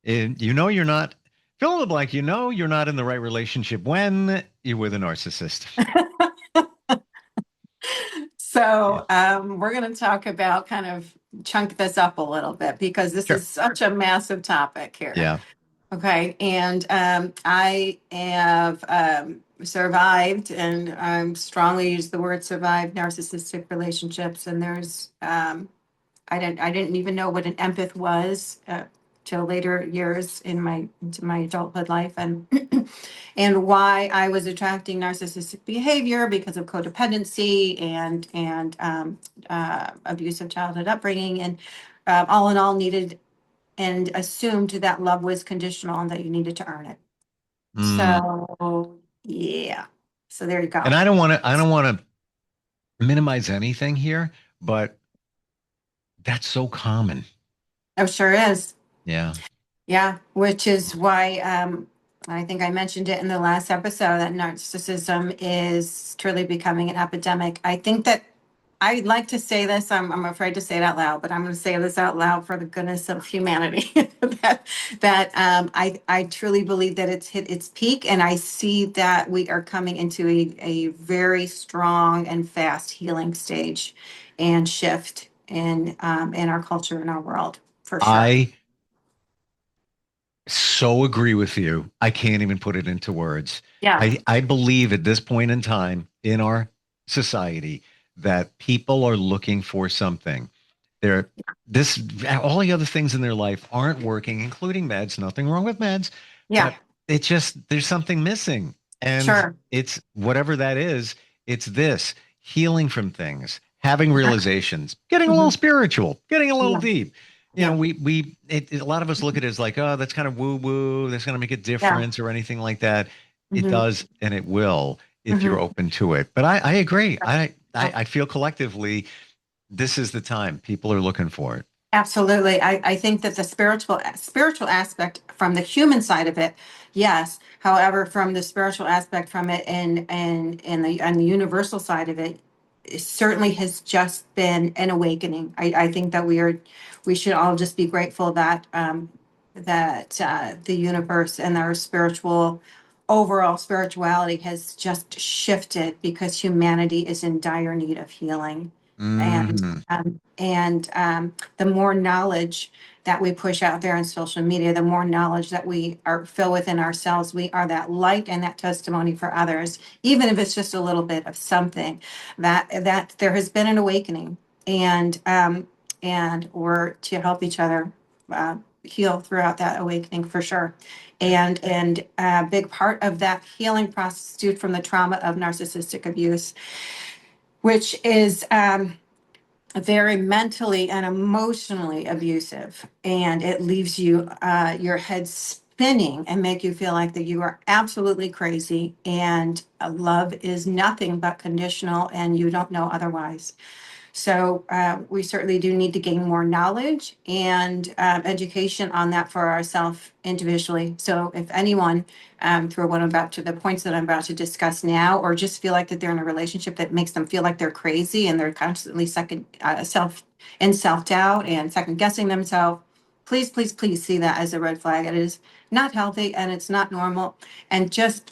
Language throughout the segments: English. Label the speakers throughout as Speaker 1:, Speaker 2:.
Speaker 1: And you're not, fill in the blank, you're not in the right relationship when you're with a narcissist. Yeah.
Speaker 2: So we're going to talk about kind of chunk this up a little bit because this
Speaker 1: Sure.
Speaker 2: is such a massive topic here.
Speaker 1: Yeah.
Speaker 2: Okay, and I have survived, and I strongly use the word survive narcissistic relationships. And I didn't even know what an empath was till later years into my adulthood life, and and why I was attracting narcissistic behavior because of codependency and abusive childhood upbringing, and all in all needed and assumed that love was conditional and that you needed to earn it.
Speaker 1: Mm.
Speaker 2: So yeah, so there you
Speaker 1: And
Speaker 2: go.
Speaker 1: I don't want to minimize anything here, but that's so common.
Speaker 2: Oh, sure is.
Speaker 1: Yeah.
Speaker 2: Yeah, which is why I think I mentioned it in the last episode that narcissism is truly becoming an epidemic. I think that I'd like to say this. I'm afraid to say it out loud, but I'm going to say this out loud for the goodness of humanity. I truly believe that it's hit its peak, and I see that we are coming into a very strong and fast healing stage and shift in our culture and our world for sure.
Speaker 1: I so agree with you. I can't even put it into words.
Speaker 2: Yeah.
Speaker 1: I believe at this point in time in our society that people are looking for something. They're this all the other things in their life aren't working, including meds. Nothing wrong with meds,
Speaker 2: Yeah.
Speaker 1: but it just there's something missing. And
Speaker 2: Sure.
Speaker 1: it's whatever that is, it's this healing from things, having realizations, getting a little
Speaker 2: Mhm.
Speaker 1: spiritual, getting a little
Speaker 2: Yeah.
Speaker 1: deep.
Speaker 2: Yeah.
Speaker 1: A lot of us look at it as like, oh, that's kind of woo woo. That's going to make a
Speaker 2: Yeah.
Speaker 1: difference or anything like that. It
Speaker 2: Hmm.
Speaker 1: does, and it will if you're
Speaker 2: Hmm.
Speaker 1: open to it. But I agree. I feel collectively this is the time people are looking for it.
Speaker 2: Absolutely. I think that the spiritual aspect from the human side of it, yes. However, from the spiritual aspect from it and the universal side of it, it certainly has just been an awakening. I think that we should all just be grateful that the universe and our overall spirituality has just shifted because humanity is in dire need of healing. And
Speaker 1: Hmm.
Speaker 2: the more knowledge that we push out there on social media, the more knowledge that we are fill within ourselves. We are that light and that testimony for others, even if it's just a little bit of something. That there has been an awakening, and we're to help each other heal throughout that awakening for sure.
Speaker 1: Yeah.
Speaker 2: And a big part of that healing process due from the trauma of narcissistic abuse, which is very mentally and emotionally abusive, and it leaves your head spinning and make you feel like that you are absolutely crazy, and love is nothing but conditional and you don't know otherwise. So we certainly do need to gain more knowledge and education on that for ourselves individually. So if anyone, through what I'm about to the points that I'm about to discuss now, or just feel like that they're in a relationship that makes them feel like they're crazy and they're constantly self doubt and second guessing themselves, please, please, please see that as a red flag. It is not healthy and it's not normal. And just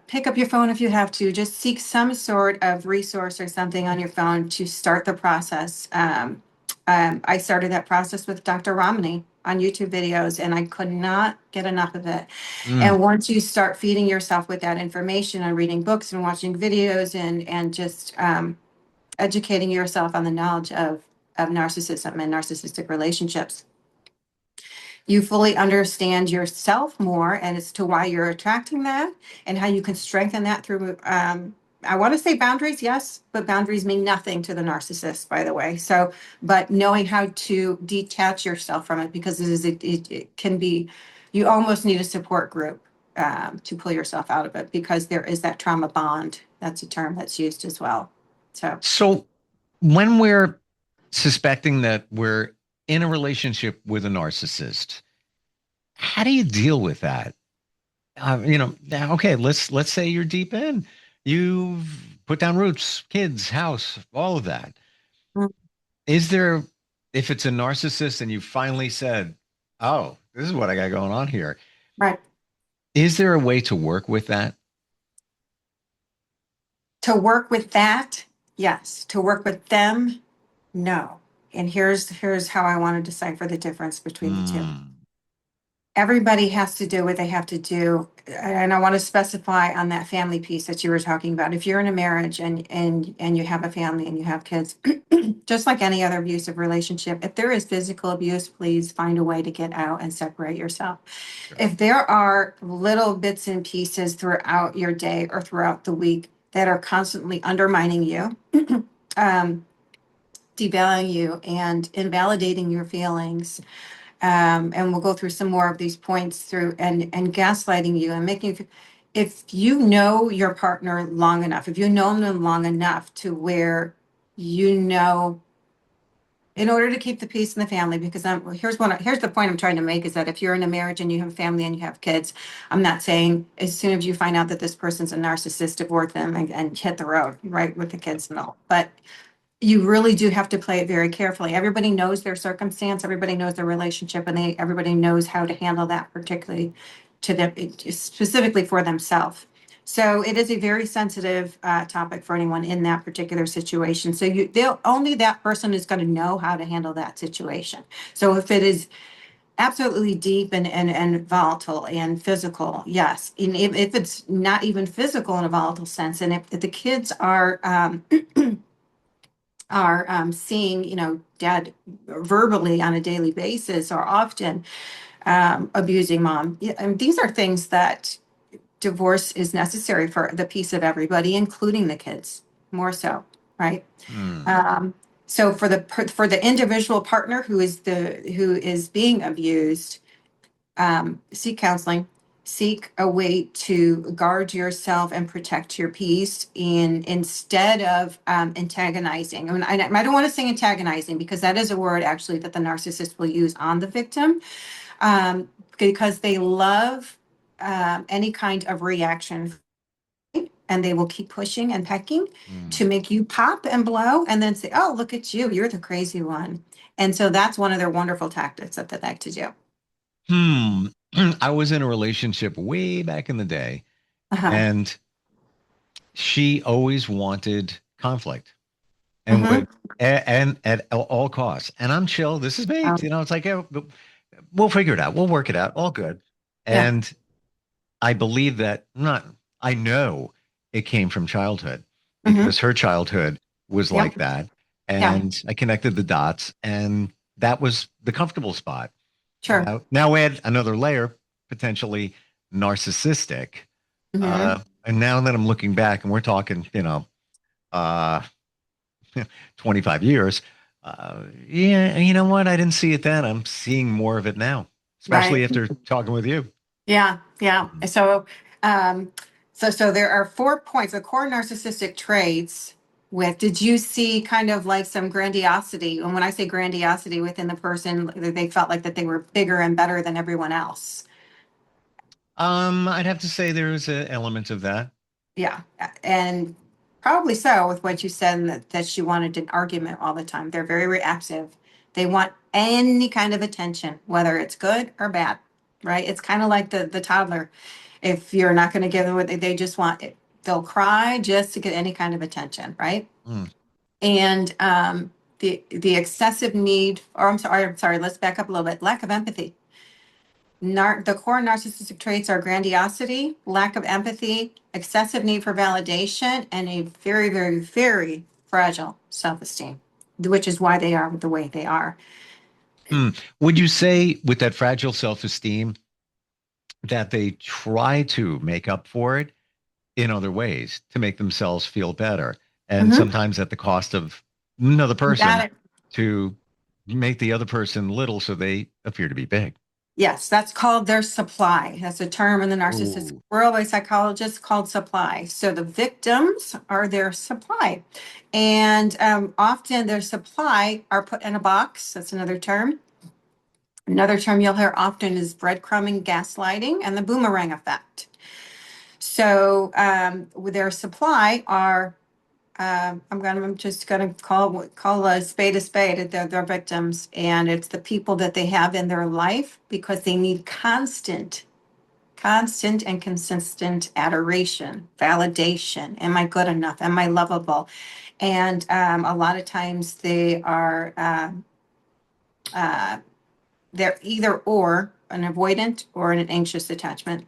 Speaker 2: pick up your phone if you have to. Just seek some sort of resource or something on your phone to start the process. I started that process with Dr. Ramani on YouTube videos, and I could not get enough of it.
Speaker 1: Mm.
Speaker 2: And once you start feeding yourself with that information and reading books and watching videos and just educating yourself on the knowledge of narcissism and narcissistic relationships, you fully understand yourself more and as to why you're attracting that and how you can strengthen that through I want to say boundaries, yes, but boundaries mean nothing to the narcissist, by the way. So but knowing how to detach yourself from it, because it can be, you almost need a support group to pull yourself out of it, because there is that trauma bond. That's a term that's used as well. So
Speaker 1: So when we're suspecting that we're in a relationship with a narcissist, how do you deal with that? Now, okay, let's say you're deep in. You've put down roots, kids, house, all of that. Is there, if it's a narcissist and you finally said, Oh, this is what I got going on here.
Speaker 2: Right.
Speaker 1: Is there a way to work with that?
Speaker 2: To work with that, yes. To work with them, no. And here's how I want to decipher the difference between the two.
Speaker 1: Hmm.
Speaker 2: Everybody has to do what they have to do. And I want to specify on that family piece that you were talking about. If you're in a marriage and you have a family and you have kids, just like any other abusive relationship, if there is physical abuse, please find a way to get out and separate yourself.
Speaker 1: Sure.
Speaker 2: If there are little bits and pieces throughout your day or throughout the week that are constantly undermining you, um, devaluing you and invalidating your feelings, and we'll go through some more of these points through and gaslighting you and making you, if you know your partner long enough, if you know them long enough to where you know, in order to keep the peace in the family, because here's the point I'm trying to make is that if you're in a marriage and you have a family and you have kids, I'm not saying as soon as you find out that this person's a narcissist, divorce them and hit the road, right, with the kids and all. But you really do have to play it very carefully. Everybody knows their circumstance, everybody knows their relationship, and everybody knows how to handle that, particularly to them, specifically for themselves. So it is a very sensitive topic for anyone in that particular situation. So they'll only that person is going to know how to handle that situation. So if it is absolutely deep and volatile and physical, yes. And if it's not even physical in a volatile sense, and if the kids are seeing, dad verbally on a daily basis or often abusing mom. Yeah, and these are things that divorce is necessary for the peace of everybody, including the kids, more so, right?
Speaker 1: Hmm.
Speaker 2: Um, so for the individual partner who is being abused, seek counseling, seek a way to guard yourself and protect your peace instead of antagonizing. I mean, I don't want to say antagonizing because that is a word actually that the narcissist will use on the victim, because they love any kind of reaction, and they will keep pushing and pecking
Speaker 1: Hmm.
Speaker 2: to make you pop and blow and then say, oh, look at you, you're the crazy one. And so that's one of their wonderful tactics that they like to do.
Speaker 1: Hmm. I was in a relationship way back in the day,
Speaker 2: Uh-huh.
Speaker 1: and she always wanted conflict and
Speaker 2: Mm-hmm.
Speaker 1: would and at all costs. And I'm chill. This is me.
Speaker 2: Um,
Speaker 1: It's like, yeah, we'll figure it out. We'll work it out. All good.
Speaker 2: yeah.
Speaker 1: And I believe that not, I know it came from childhood
Speaker 2: Mm-hmm.
Speaker 1: because her childhood was
Speaker 2: Yep.
Speaker 1: like that.
Speaker 2: Yeah.
Speaker 1: And I connected the dots, and that was the comfortable spot.
Speaker 2: Sure.
Speaker 1: Now add another layer, potentially narcissistic.
Speaker 2: Mm-hmm.
Speaker 1: And now that I'm looking back and we're talking, uh, 25 years, yeah, you know what? I didn't see it then. I'm seeing more of it now, especially
Speaker 2: Right.
Speaker 1: after talking with you.
Speaker 2: Yeah. Yeah.
Speaker 1: Mhm.
Speaker 2: Um, so there are 4 points, the core narcissistic traits with, did you see kind of like some grandiosity? And when I say grandiosity within the person, they felt like that they were bigger and better than everyone else.
Speaker 1: I'd have to say there's an element of that.
Speaker 2: Yeah, and probably so with what you said, and that she wanted an argument all the time. They're very reactive. They want any kind of attention, whether it's good or bad, right? It's kind of like the toddler. If you're not going to give them what they just want, they'll cry just to get any kind of attention, right?
Speaker 1: Mm,
Speaker 2: And the excessive need, or I'm sorry, let's back up a little bit. Lack of empathy. The core narcissistic traits are grandiosity, lack of empathy, excessive need for validation, and a very, very, very fragile self-esteem, which is why they are the way they are.
Speaker 1: Would you say with that fragile self-esteem that they try to make up for it in other ways to make themselves feel better, and
Speaker 2: Mhm.
Speaker 1: sometimes at the cost of another
Speaker 2: You got
Speaker 1: person
Speaker 2: it.
Speaker 1: to make the other person little so they appear to be big?
Speaker 2: Yes, that's called their supply. That's a term in the narcissistic
Speaker 1: Oh.
Speaker 2: world by psychologists called supply. So the victims are their supply. And often their supply are put in a box. That's another term. Another term you'll hear often is breadcrumbing, gaslighting, and the boomerang effect. So with their supply are I'm just gonna call a spade. They're victims, and it's the people that they have in their life because they need constant and consistent adoration, validation. Am I good enough? Am I lovable? And a lot of times uh, they're either or an avoidant or an anxious attachment.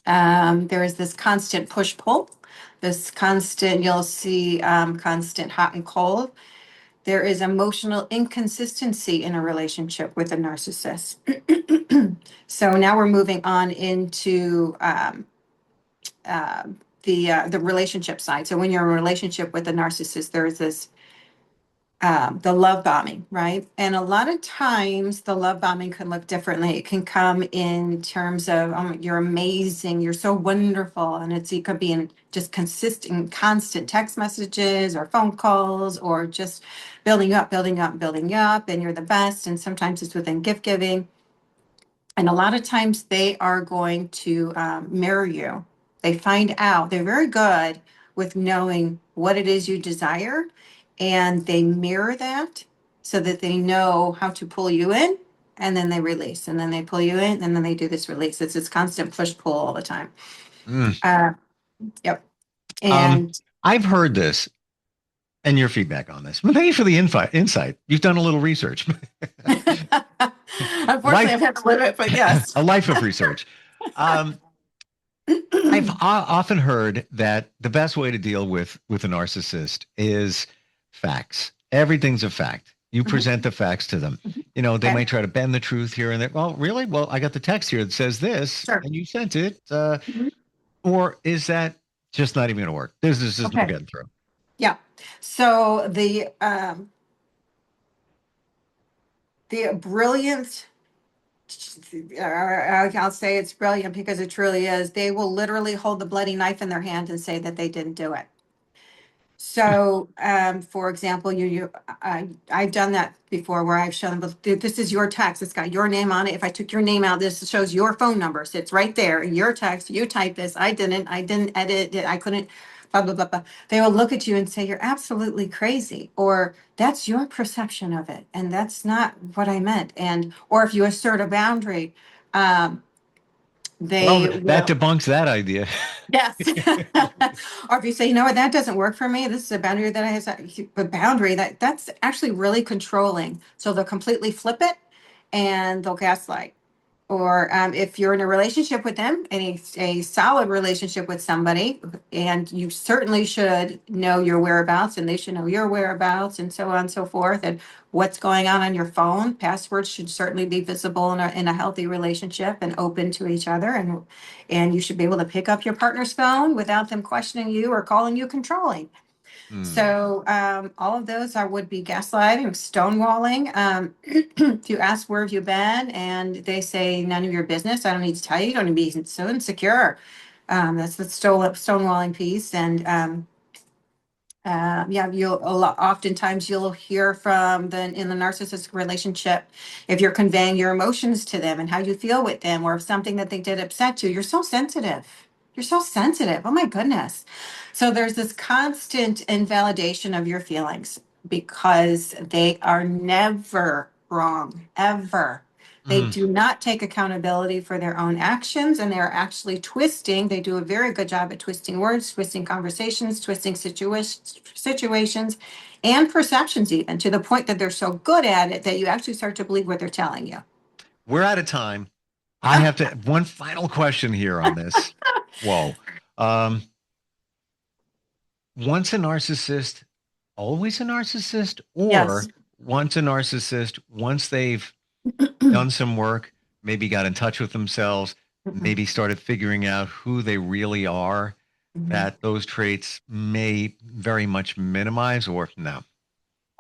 Speaker 2: There is this constant push pull, this constant, you'll see constant hot and cold. There is emotional inconsistency in a relationship with a narcissist. So now we're moving on into uh, the relationship side. So when you're in a relationship with a narcissist, there's this the love bombing, right? And a lot of times the love bombing can look differently. It can come in terms of, oh, you're amazing, you're so wonderful. And it could be in just consistent, constant text messages or phone calls or just building you up, building up, building you up, and you're the best. And sometimes it's within gift giving. And a lot of times they are going to mirror you. They find out, they're very good with knowing what it is you desire, and they mirror that so that they know how to pull you in, and then they release, and then they pull you in, and then they do this release. It's this constant push pull all the time.
Speaker 1: Mm.
Speaker 2: Uh, yep.
Speaker 1: Um,
Speaker 2: And
Speaker 1: I've heard this and your feedback on this. Well, thank you for the insight. You've done a little research.
Speaker 2: unfortunately,
Speaker 1: life,
Speaker 2: I've had to live it, but yes.
Speaker 1: a life of research. Um, I've often heard that the best way to deal with a narcissist is facts. Everything's a fact. You
Speaker 2: Mhm,
Speaker 1: present the facts to them.
Speaker 2: mhm.
Speaker 1: They
Speaker 2: Okay,
Speaker 1: might try to bend the truth here and there. Well, really? Well, I got the text here that says this,
Speaker 2: sure.
Speaker 1: and you sent it.
Speaker 2: Mhm.
Speaker 1: Or is that just not even going to work? There's just no
Speaker 2: Okay,
Speaker 1: getting through.
Speaker 2: yeah. So the brilliant, I'll say it's brilliant because it truly is. They will literally hold the bloody knife in their hand and say that they didn't do it. So, for example, I've done that before where I've shown them, this is your text. It's got your name on it. If I took your name out, this shows your phone number. So it's right there in your text. You type this. I didn't edit it. I couldn't, blah, blah, blah, blah. They will look at you and say, you're absolutely crazy. Or that's your perception of it. And that's not what I meant. Or if you assert a boundary, um,
Speaker 1: Well,
Speaker 2: they
Speaker 1: that
Speaker 2: will.
Speaker 1: debunks that idea.
Speaker 2: Yes. Or if you say, you know what, that doesn't work for me. This is a boundary that I have, a boundary that's actually really controlling. So they'll completely flip it and they'll gaslight. Or if you're in a relationship with them, a solid relationship with somebody, and you certainly should know your whereabouts, and they should know your whereabouts, and so on and so forth, and what's going on your phone. Passwords should certainly be visible in a healthy relationship and open to each other, and you should be able to pick up your partner's phone without them questioning you or calling you controlling.
Speaker 1: Hmm.
Speaker 2: So all of those are would be gaslighting, stonewalling. If you ask where have you been, and they say none of your business, I don't need to tell you. You don't need to be so insecure. That's the stonewalling piece, and yeah, oftentimes you'll hear from in the narcissistic relationship if you're conveying your emotions to them and how you feel with them, or if something that they did upset you. You're so sensitive. You're so sensitive. Oh my goodness. So there's this constant invalidation of your feelings because they are never wrong, ever. They
Speaker 1: Mm.
Speaker 2: do not take accountability for their own actions, and they're actually twisting. They do a very good job at twisting words, twisting conversations, twisting situations and perceptions, even to the point that they're so good at it that you actually start to believe what they're telling you.
Speaker 1: We're out of time. I have to one final question here on this. Whoa. Um, once a narcissist, always a narcissist, or
Speaker 2: Yes.
Speaker 1: once a narcissist, once they've done some work, maybe got in touch with themselves,
Speaker 2: Mhm.
Speaker 1: maybe started figuring out who they really are,
Speaker 2: Mhm.
Speaker 1: that those traits may very much minimize or no.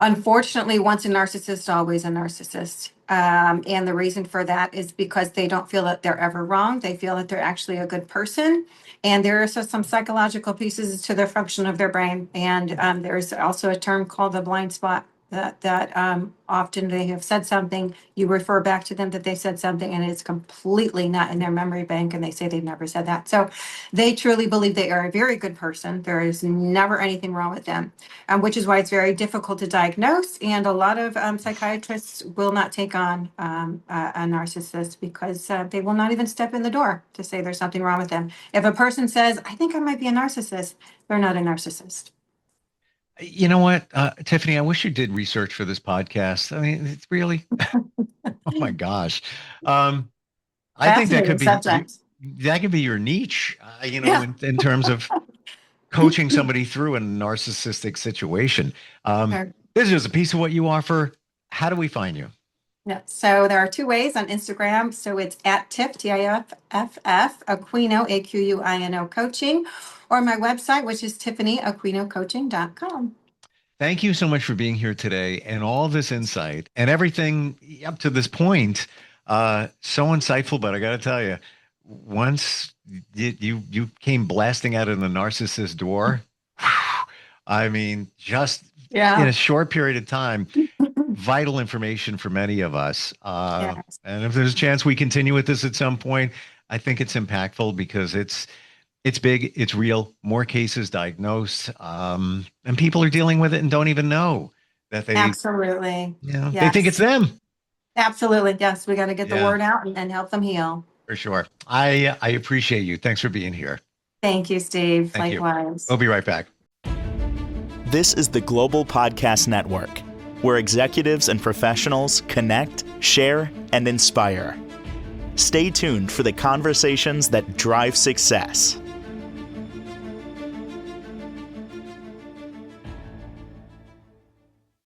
Speaker 2: Unfortunately, once a narcissist, always a narcissist. And the reason for that is because they don't feel that they're ever wrong. They feel that they're actually a good person. And there are some psychological pieces to the function of their brain. And there's also a term called the blind spot. that often they have said something, you refer back to them that they said something, and it's completely not in their memory bank, and they say they've never said that. So they truly believe they are a very good person. There is never anything wrong with them, which is why it's very difficult to diagnose. And a lot of psychiatrists will not take on a narcissist because they will not even step in the door to say there's something wrong with them. If a person says, I think I might be a narcissist, they're not a narcissist.
Speaker 1: You know what, Tiffany, I wish you did research for this podcast. I mean, it's really, oh my gosh. I think
Speaker 2: Fascinating subject.
Speaker 1: that could be your niche,
Speaker 2: Yeah.
Speaker 1: in terms of coaching somebody through a narcissistic situation.
Speaker 2: Sure.
Speaker 1: This is a piece of what you offer. How do we find you?
Speaker 2: Yeah. So there are two ways on Instagram. So it's at Tiff, Tiff, Aquino, Aquino coaching, or my website, which is tiffanyaqinocoaching.com.
Speaker 1: Thank you so much for being here today and all this insight and everything up to this point. So insightful, but I got to tell you, once you came blasting out of the narcissist door, I mean, just in a short period of time, vital information for many of us.
Speaker 2: Yes.
Speaker 1: And if there's a chance we continue with this at some point, I think it's impactful because it's big, it's real, more cases diagnosed, and people are dealing with it and don't even know that
Speaker 2: Absolutely.
Speaker 1: they think it's them.
Speaker 2: Absolutely. Yes. We got to get the word out and help them heal.
Speaker 1: For sure. I appreciate you. Thanks for being here.
Speaker 2: Thank you, Steve.
Speaker 1: Thank
Speaker 2: Likewise.
Speaker 1: We'll be right back.
Speaker 3: This is the Global Podcast Network, where executives and professionals connect, share, and inspire. Stay tuned for the conversations that drive success.